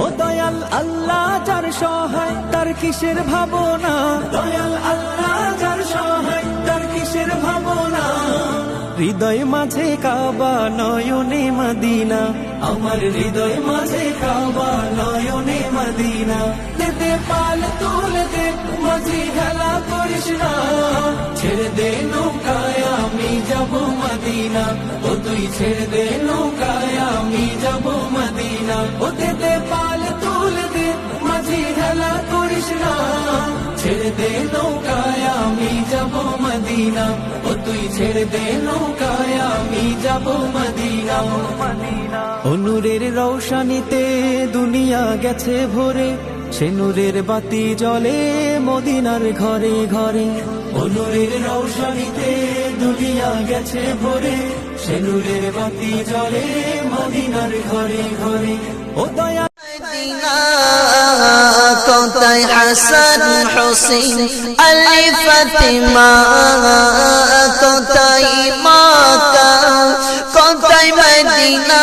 ও দয়াল আল্লাহ যার সহায় তার কিসের ভাবনা, দয়াল আল্লাহ যার সহায় তার কিসের ভাবনা। হৃদয় মাঝে কাবা নয়নে মদিনা, আমার হৃদয় মাঝে কাবা নয়নে মদিনা। দে পাল তুলে দে মাঝি খেলা করিস না, ছেড়ে দে নৌকায় আমি যাব মদিনা। ও তুই ছেড়ে দে নৌকায় আমি যাব মদিনা। ও দে পাল তুলে দে মাঝি খেলা করিস না, ছেড়ে দে নৌকায় আমি যাব মদিনা। ও তুই ছেড়ে দে নৌকায় আমি যাব মদিনা। ও নূরের রৌশনীতে দুনিয়া গেছে ভরে, সে নূরের বাতি জ্বলে মদিনার ঘরে ঘরে। ও নূরের রৌশনীতে দুনিয়া গেছে ভরে, সে নূরের বাতি জ্বলে মদিনার ঘরে ঘরে। ও দয়া কোথায় হাসান হোসেন আলী ফাতিমা, কোথায় মক্কা কোথায় মদিনা।